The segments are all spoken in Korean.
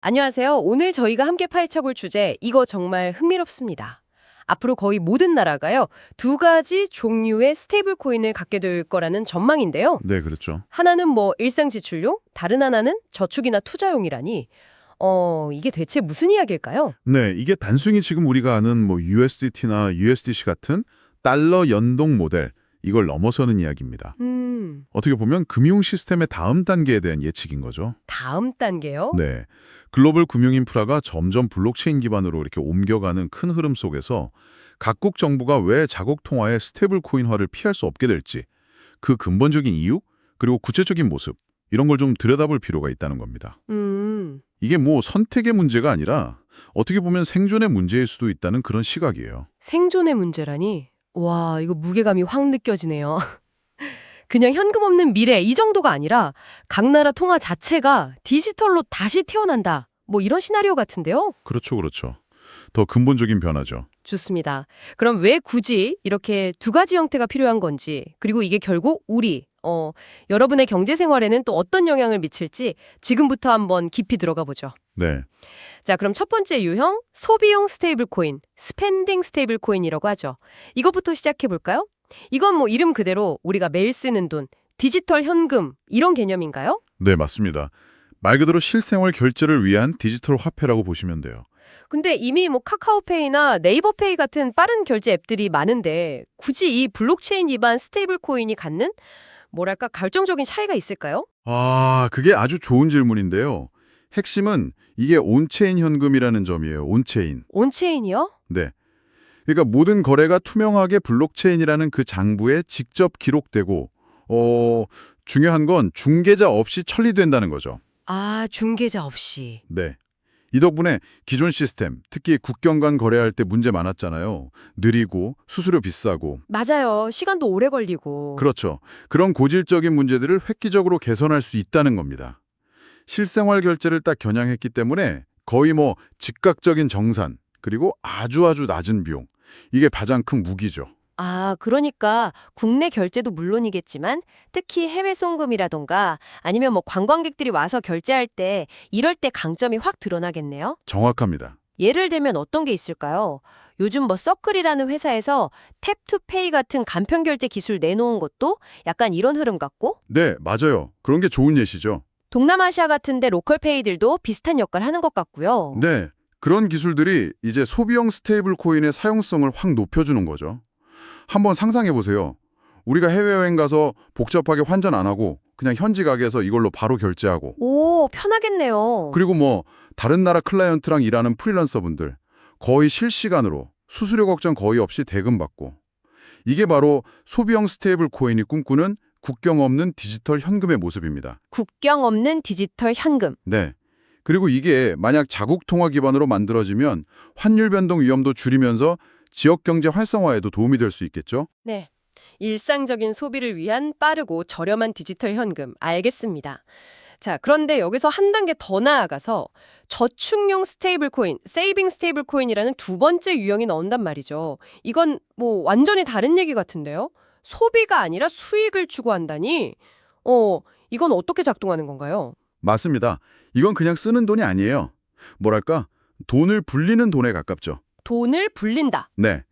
안녕하세요. 오늘 저희가 함께 파헤쳐볼 주제, 이거 정말 흥미롭습니다. 앞으로 거의 모든 나라가요, 두 가지 종류의 스테이블 코인을 갖게 될 거라는 전망인데요. 네, 그렇죠. 하나는 뭐 일상 지출용, 다른 하나는 저축이나 투자용이라니, 이게 대체 무슨 이야기일까요? 네, 이게 단순히 지금 우리가 아는 뭐 USDT나 USDC 같은 달러 연동 모델, 이걸 넘어서는 이야기입니다. 어떻게 보면 금융 시스템의 다음 단계에 대한 예측인 거죠. 다음 단계요? 네, 글로벌 금융 인프라가 점점 블록체인 기반으로 이렇게 옮겨가는 큰 흐름 속에서 각국 정부가 왜 자국 통화의 스테이블 코인화를 피할 수 없게 될지, 그 근본적인 이유, 그리고 구체적인 모습, 이런 걸 좀 들여다볼 필요가 있다는 겁니다. 이게 뭐 선택의 문제가 아니라 어떻게 보면 생존의 문제일 수도 있다는 그런 시각이에요. 생존의 문제라니? 와, 이거 무게감이 확 느껴지네요. 그냥 현금 없는 미래 이 정도가 아니라 각 나라 통화 자체가 디지털로 다시 태어난다. 뭐 이런 시나리오 같은데요? 그렇죠, 그렇죠. 더 근본적인 변화죠. 좋습니다. 그럼 왜 굳이 이렇게 두 가지 형태가 필요한 건지, 그리고 이게 결국 여러분의 경제 생활에는 또 어떤 영향을 미칠지 지금부터 한번 깊이 들어가 보죠. 네, 자, 그럼 첫 번째 유형, 소비용 스테이블 코인, 스펜딩 스테이블 코인이라고 하죠. 이것부터 시작해 볼까요? 이건 뭐 이름 그대로 우리가 매일 쓰는 돈, 디지털 현금 이런 개념인가요? 네, 맞습니다. 말 그대로 실생활 결제를 위한 디지털 화폐라고 보시면 돼요. 근데 이미 뭐 카카오페이나 네이버페이 같은 빠른 결제 앱들이 많은데 굳이 이 블록체인 기반 스테이블 코인이 갖는 뭐랄까 결정적인 차이가 있을까요? 그게 아주 좋은 질문인데요. 핵심은 이게 온체인 현금이라는 점이에요. 온체인. 온체인이요? 네. 그러니까 모든 거래가 투명하게 블록체인이라는 그 장부에 직접 기록되고 중요한 건 중개자 없이 처리된다는 거죠. 아, 중개자 없이. 네. 이 덕분에 기존 시스템, 특히 국경 간 거래할 때 문제 많았잖아요. 느리고 수수료 비싸고. 맞아요. 시간도 오래 걸리고. 그렇죠. 그런 고질적인 문제들을 획기적으로 개선할 수 있다는 겁니다. 실생활 결제를 딱 겨냥했기 때문에 거의 뭐 즉각적인 정산, 그리고 아주 낮은 비용. 이게 가장 큰 무기죠. 아, 그러니까 국내 결제도 물론이겠지만 특히 해외 송금이라던가 아니면 뭐 관광객들이 와서 결제할 때 이럴 때 강점이 확 드러나겠네요. 정확합니다. 예를 들면 어떤 게 있을까요? 요즘 뭐 서클이라는 회사에서 탭투페이 같은 간편 결제 기술 내놓은 것도 약간 이런 흐름 같고 네, 맞아요. 그런 게 좋은 예시죠. 동남아시아 같은데 로컬페이들도 비슷한 역할을 하는 것 같고요. 네, 그런 기술들이 이제 소비형 스테이블 코인의 사용성을 확 높여주는 거죠. 한번 상상해 보세요. 우리가 해외여행 가서 복잡하게 환전 안 하고 그냥 현지 가게에서 이걸로 바로 결제하고 오, 편하겠네요. 그리고 뭐 다른 나라 클라이언트랑 일하는 프리랜서분들 거의 실시간으로 수수료 걱정 거의 없이 대금받고 이게 바로 소비형 스테이블 코인이 꿈꾸는 국경 없는 디지털 현금의 모습입니다. 국경 없는 디지털 현금. 네. 그리고 이게 만약 자국 통화 기반으로 만들어지면 환율 변동 위험도 줄이면서 지역 경제 활성화에도 도움이 될 수 있겠죠? 네. 일상적인 소비를 위한 빠르고 저렴한 디지털 현금. 알겠습니다. 자, 그런데 여기서 한 단계 더 나아가서 저축용 스테이블 코인, 세이빙 스테이블 코인이라는 두 번째 유형이 나온단 말이죠. 이건 뭐 완전히 다른 얘기 같은데요. 소비가 아니라 수익을 추구한다니? 이건 어떻게 작동하는 건가요? 맞습니다. 이건 그냥 쓰는 돈이 아니에요. 뭐랄까? 돈을 불리는 돈에 가깝죠. 돈을 불린다. 네.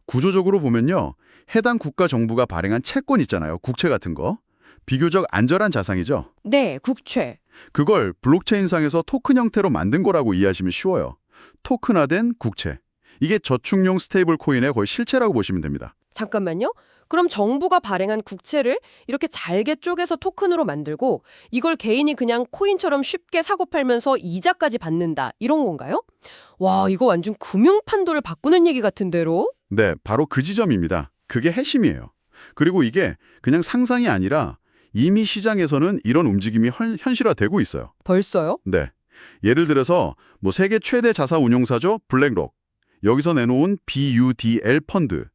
구조적으로 보면요. 해당 국가 정부가 발행한 채권 있잖아요. 국채 같은 거. 비교적 안전한 자산이죠. 네, 국채. 그걸 블록체인상에서 토큰 형태로 만든 거라고 이해하시면 쉬워요. 토큰화된 국채. 이게 저축용 스테이블 코인의 거의 실체라고 보시면 됩니다. 잠깐만요. 그럼 정부가 발행한 국채를 이렇게 잘게 쪼개서 토큰으로 만들고 이걸 개인이 그냥 코인처럼 쉽게 사고 팔면서 이자까지 받는다. 이런 건가요? 와, 이거 완전 금융 판도를 바꾸는 얘기 같은데로? 네, 바로 그 지점입니다. 그게 핵심이에요. 그리고 이게 그냥 상상이 아니라 이미 시장에서는 이런 움직임이 현실화되고 있어요. 벌써요? 네. 예를 들어서 뭐 세계 최대 자사 운용사죠. 블랙록. 여기서 내놓은 BUDL 펀드.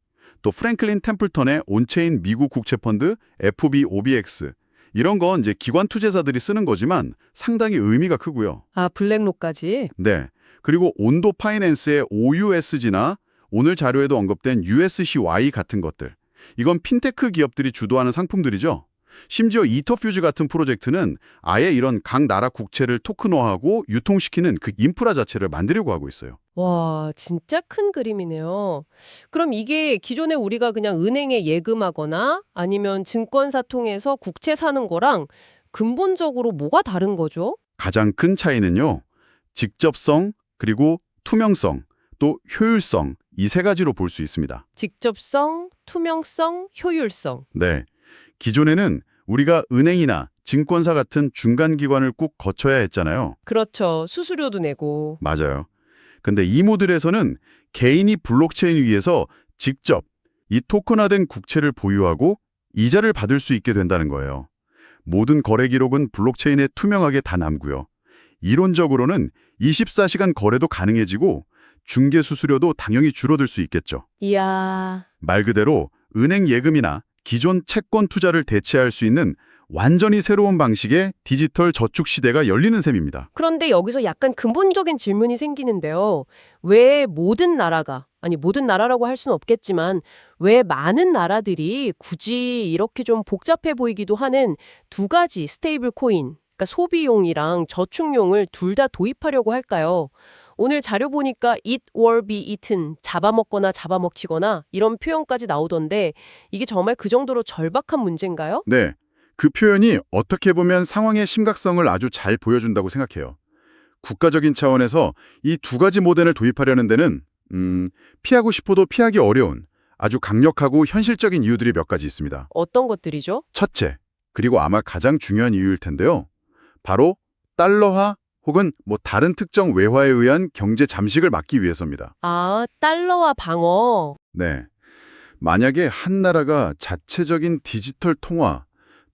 또 프랭클린 템플턴의 온체인 미국 국채 펀드 FBOBX. 이런 건 이제 기관 투자자들이 쓰는 거지만 상당히 의미가 크고요. 아, 블랙록까지? 네. 그리고 온도 파이낸스의 OUSG나 오늘 자료에도 언급된 USCY 같은 것들. 이건 핀테크 기업들이 주도하는 상품들이죠. 심지어 이터퓨즈 같은 프로젝트는 아예 이런 각 나라 국채를 토큰화하고 유통시키는 그 인프라 자체를 만들려고 하고 있어요. 와, 진짜 큰 그림이네요. 그럼 이게 기존에 우리가 그냥 은행에 예금하거나 아니면 증권사 통해서 국채 사는 거랑 근본적으로 뭐가 다른 거죠? 가장 큰 차이는요. 직접성, 그리고 투명성, 또 효율성 이 세 가지로 볼 수 있습니다. 직접성, 투명성, 효율성. 네. 기존에는 우리가 은행이나 증권사 같은 중간 기관을 꼭 거쳐야 했잖아요. 그렇죠. 수수료도 내고. 맞아요. 근데 이 모델에서는 개인이 블록체인 위에서 직접 이 토큰화된 국채를 보유하고 이자를 받을 수 있게 된다는 거예요. 모든 거래 기록은 블록체인에 투명하게 다 남고요. 이론적으로는 24시간 거래도 가능해지고 중개 수수료도 당연히 줄어들 수 있겠죠. 이야. 말 그대로 은행 예금이나 기존 채권 투자를 대체할 수 있는 완전히 새로운 방식의 디지털 저축 시대가 열리는 셈입니다. 그런데 여기서 약간 근본적인 질문이 생기는데요. 왜 모든 나라가, 아니 모든 나라라고 할 수는 없겠지만 왜 많은 나라들이 굳이 이렇게 좀 복잡해 보이기도 하는 두 가지 스테이블 코인, 그러니까 소비용이랑 저축용을 둘 다 도입하려고 할까요? 오늘 자료 보니까 eat or be eaten, 잡아먹거나 잡아먹히거나 이런 표현까지 나오던데 이게 정말 그 정도로 절박한 문제인가요? 네, 그 표현이 어떻게 보면 상황의 심각성을 아주 잘 보여준다고 생각해요. 국가적인 차원에서 이 두 가지 모델을 도입하려는 데는 피하고 싶어도 피하기 어려운 아주 강력하고 현실적인 이유들이 몇 가지 있습니다. 어떤 것들이죠? 첫째, 그리고 아마 가장 중요한 이유일 텐데요. 바로 달러화 혹은 다른 특정 외화에 의한 경제 잠식을 막기 위해서입니다. 아, 달러와 방어. 네. 만약에 한 나라가 자체적인 디지털 통화,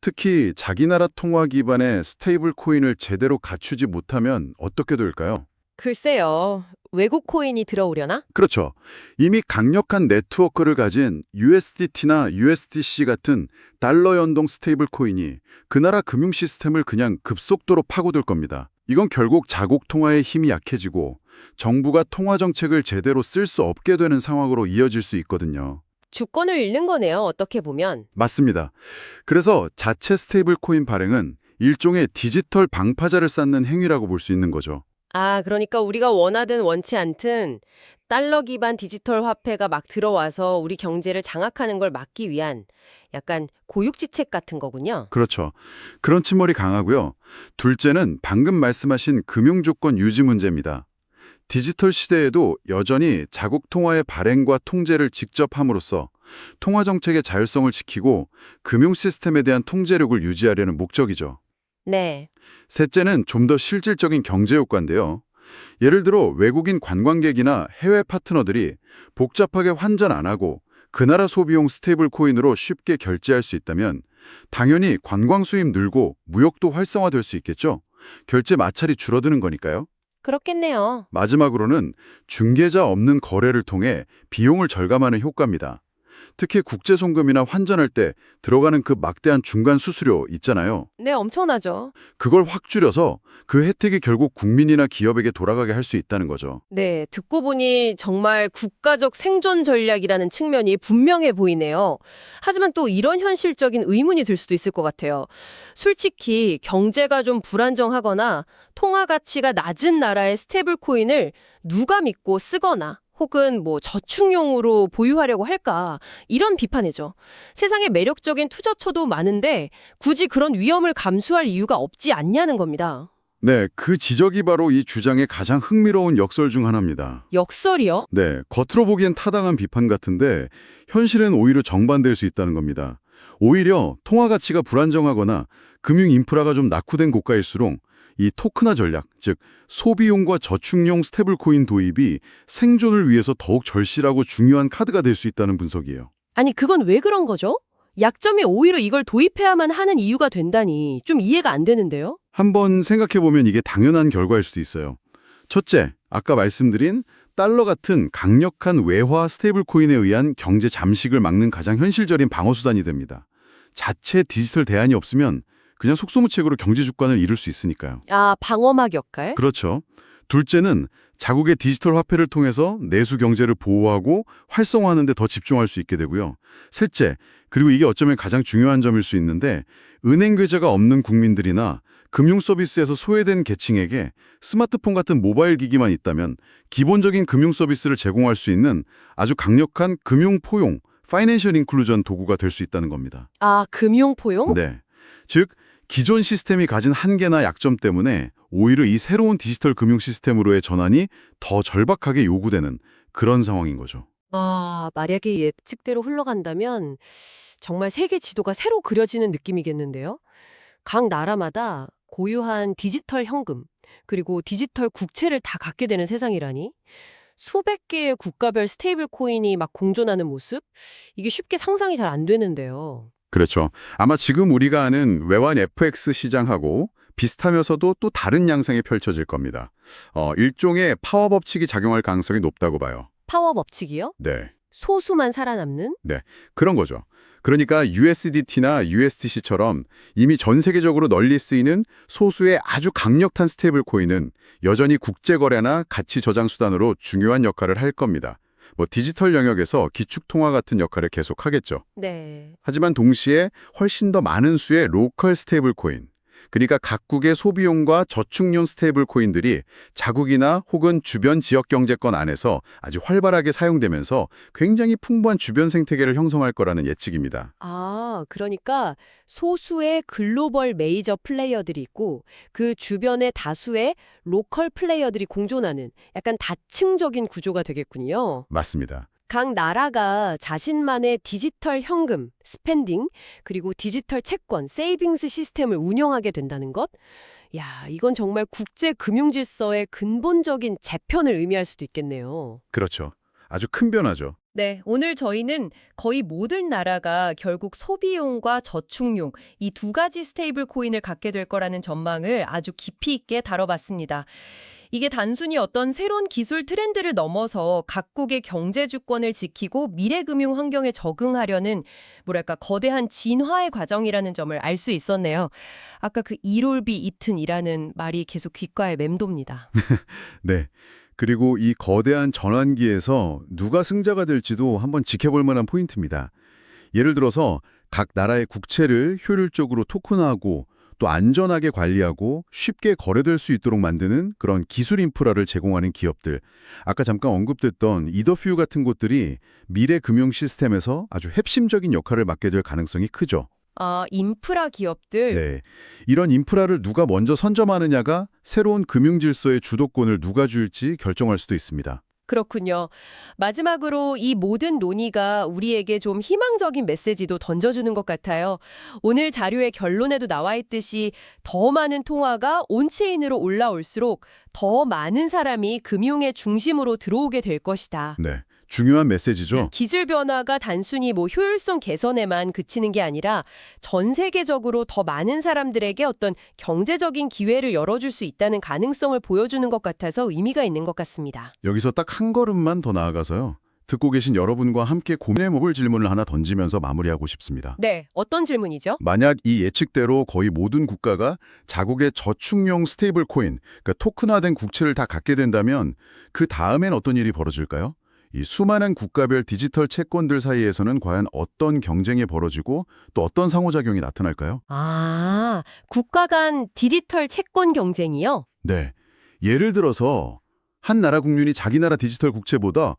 특히 자기 나라 통화 기반의 스테이블 코인을 제대로 갖추지 못하면 어떻게 될까요? 글쎄요. 외국 코인이 들어오려나? 그렇죠. 이미 강력한 네트워크를 가진 USDT나 USDC 같은 달러 연동 스테이블 코인이 그 나라 금융 시스템을 그냥 급속도로 파고들 겁니다. 이건 결국 자국 통화의 힘이 약해지고 정부가 통화 정책을 제대로 쓸 수 없게 되는 상황으로 이어질 수 있거든요. 주권을 잃는 거네요. 어떻게 보면. 맞습니다. 그래서 자체 스테이블 코인 발행은 일종의 디지털 방파제를 쌓는 행위라고 볼 수 있는 거죠. 아, 그러니까 우리가 원하든 원치 않든 달러 기반 디지털 화폐가 막 들어와서 우리 경제를 장악하는 걸 막기 위한 약간 고육지책 같은 거군요. 그렇죠. 그런 침몰이 강하고요. 둘째는 방금 말씀하신 금융조건 유지 문제입니다. 디지털 시대에도 여전히 자국 통화의 발행과 통제를 직접 함으로써 통화 정책의 자율성을 지키고 금융 시스템에 대한 통제력을 유지하려는 목적이죠. 네. 셋째는 좀 더 실질적인 경제 효과인데요. 예를 들어 외국인 관광객이나 해외 파트너들이 복잡하게 환전 안 하고 그 나라 소비용 스테이블 코인으로 쉽게 결제할 수 있다면 당연히 관광 수입 늘고 무역도 활성화될 수 있겠죠. 결제 마찰이 줄어드는 거니까요. 그렇겠네요. 마지막으로는 중개자 없는 거래를 통해 비용을 절감하는 효과입니다. 특히 국제 송금이나 환전할 때 들어가는 그 막대한 중간 수수료 있잖아요. 네, 엄청나죠. 그걸 확 줄여서 그 혜택이 결국 국민이나 기업에게 돌아가게 할 수 있다는 거죠. 네, 듣고 보니 정말 국가적 생존 전략이라는 측면이 분명해 보이네요. 하지만 또 이런 현실적인 의문이 들 수도 있을 것 같아요. 솔직히 경제가 좀 불안정하거나 통화 가치가 낮은 나라의 스테이블 코인을 누가 믿고 쓰거나 혹은 저축용으로 보유하려고 할까? 이런 비판이죠. 세상에 매력적인 투자처도 많은데 굳이 그런 위험을 감수할 이유가 없지 않냐는 겁니다. 네, 그 지적이 바로 이 주장의 가장 흥미로운 역설 중 하나입니다. 역설이요? 네, 겉으로 보기엔 타당한 비판 같은데 현실은 오히려 정반대일 수 있다는 겁니다. 오히려 통화 가치가 불안정하거나 금융 인프라가 좀 낙후된 국가일수록 이 토큰화 전략, 즉 소비용과 저축용 스테이블 코인 도입이 생존을 위해서 더욱 절실하고 중요한 카드가 될 수 있다는 분석이에요. 아니, 그건 왜 그런 거죠? 약점이 오히려 이걸 도입해야만 하는 이유가 된다니 좀 이해가 안 되는데요? 한번 생각해보면 이게 당연한 결과일 수도 있어요. 첫째, 아까 말씀드린 달러 같은 강력한 외화 스테이블 코인에 의한 경제 잠식을 막는 가장 현실적인 방어 수단이 됩니다. 자체 디지털 대안이 없으면 그냥 속수무책으로 경제 주권을 잃을 수 있으니까요. 아, 방어막 역할? 그렇죠. 둘째는 자국의 디지털 화폐를 통해서 내수 경제를 보호하고 활성화하는 데 더 집중할 수 있게 되고요. 셋째, 그리고 이게 어쩌면 가장 중요한 점일 수 있는데 은행 계좌가 없는 국민들이나 금융 서비스에서 소외된 계층에게 스마트폰 같은 모바일 기기만 있다면 기본적인 금융 서비스를 제공할 수 있는 아주 강력한 금융 포용, 파이낸셜 인클루전 도구가 될 수 있다는 겁니다. 아, 금융 포용? 네. 즉, 기존 시스템이 가진 한계나 약점 때문에 오히려 이 새로운 디지털 금융 시스템으로의 전환이 더 절박하게 요구되는 그런 상황인 거죠. 아, 만약에 예측대로 흘러간다면 정말 세계 지도가 새로 그려지는 느낌이겠는데요. 각 나라마다 고유한 디지털 현금, 그리고 디지털 국채를 다 갖게 되는 세상이라니. 수백 개의 국가별 스테이블 코인이 막 공존하는 모습? 이게 쉽게 상상이 잘 안 되는데요. 그렇죠. 아마 지금 우리가 아는 외환 FX 시장하고 비슷하면서도 또 다른 양상이 펼쳐질 겁니다. 일종의 파워 법칙이 작용할 가능성이 높다고 봐요. 파워 법칙이요? 네. 소수만 살아남는? 그런 거죠. 그러니까 USDT나 USDC처럼 이미 전 세계적으로 널리 쓰이는 소수의 아주 강력한 스테이블 코인은 여전히 국제 거래나 가치 저장 수단으로 중요한 역할을 할 겁니다. 디지털 영역에서 기축 통화 같은 역할을 계속하겠죠. 네. 하지만 동시에 훨씬 더 많은 수의 로컬 스테이블 코인, 그러니까 각국의 소비용과 저축용 스테이블 코인들이 자국이나 혹은 주변 지역 경제권 안에서 아주 활발하게 사용되면서 굉장히 풍부한 주변 생태계를 형성할 거라는 예측입니다. 아, 그러니까 소수의 글로벌 메이저 플레이어들이 있고 그 주변에 다수의 로컬 플레이어들이 공존하는 약간 다층적인 구조가 되겠군요. 맞습니다. 각 나라가 자신만의 디지털 현금, 스펜딩, 그리고 디지털 채권, 세이빙스 시스템을 운영하게 된다는 것? 야, 이건 정말 국제 금융 질서의 근본적인 재편을 의미할 수도 있겠네요. 그렇죠. 아주 큰 변화죠. 네, 오늘 저희는 거의 모든 나라가 결국 소비용과 저축용 이 두 가지 스테이블 코인을 갖게 될 거라는 전망을 아주 깊이 있게 다뤄봤습니다. 이게 단순히 어떤 새로운 기술 트렌드를 넘어서 각국의 경제 주권을 지키고 미래 금융 환경에 적응하려는 뭐랄까 거대한 진화의 과정이라는 점을 알 수 있었네요. 아까 그 이롤비 이튼이라는 말이 계속 귓가에 맴돕니다. 네. 그리고 이 거대한 전환기에서 누가 승자가 될지도 한번 지켜볼 만한 포인트입니다. 예를 들어서 각 나라의 국채를 효율적으로 토큰화하고 또 안전하게 관리하고 쉽게 거래될 수 있도록 만드는 그런 기술 인프라를 제공하는 기업들. 아까 잠깐 언급됐던 이더퓨 같은 곳들이 미래 금융 시스템에서 아주 핵심적인 역할을 맡게 될 가능성이 크죠. 아, 인프라 기업들? 네. 이런 인프라를 누가 먼저 선점하느냐가 새로운 금융 질서의 주도권을 누가 줄지 결정할 수도 있습니다. 그렇군요. 마지막으로 이 모든 논의가 우리에게 좀 희망적인 메시지도 던져주는 것 같아요. 오늘 자료의 결론에도 나와 있듯이 더 많은 통화가 온체인으로 올라올수록 더 많은 사람이 금융의 중심으로 들어오게 될 것이다. 네. 중요한 메시지죠. 기술 변화가 단순히 효율성 개선에만 그치는 게 아니라 전 세계적으로 더 많은 사람들에게 어떤 경제적인 기회를 열어줄 수 있다는 가능성을 보여주는 것 같아서 의미가 있는 것 같습니다. 여기서 딱 한 걸음만 더 나아가서요. 듣고 계신 여러분과 함께 고민해볼 질문을 하나 던지면서 마무리하고 싶습니다. 네, 어떤 질문이죠? 만약 이 예측대로 거의 모든 국가가 자국의 저축용 스테이블 코인, 그러니까 토큰화된 국채를 다 갖게 된다면 그 다음엔 어떤 일이 벌어질까요? 이 수많은 국가별 디지털 채권들 사이에서는 과연 어떤 경쟁이 벌어지고 또 어떤 상호작용이 나타날까요? 아, 국가 간 디지털 채권 경쟁이요? 네. 예를 들어서 한 나라 국민이 자기 나라 디지털 국채보다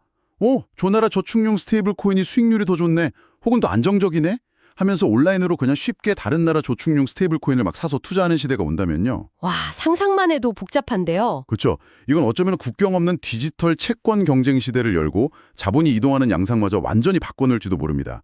저 나라 저축용 스테이블 코인이 수익률이 더 좋네, 혹은 더 안정적이네 하면서 온라인으로 그냥 쉽게 다른 나라 저축용 스테이블 코인을 막 사서 투자하는 시대가 온다면요. 와, 상상만 해도 복잡한데요. 그렇죠. 이건 어쩌면 국경 없는 디지털 채권 경쟁 시대를 열고 자본이 이동하는 양상마저 완전히 바꿔놓을지도 모릅니다.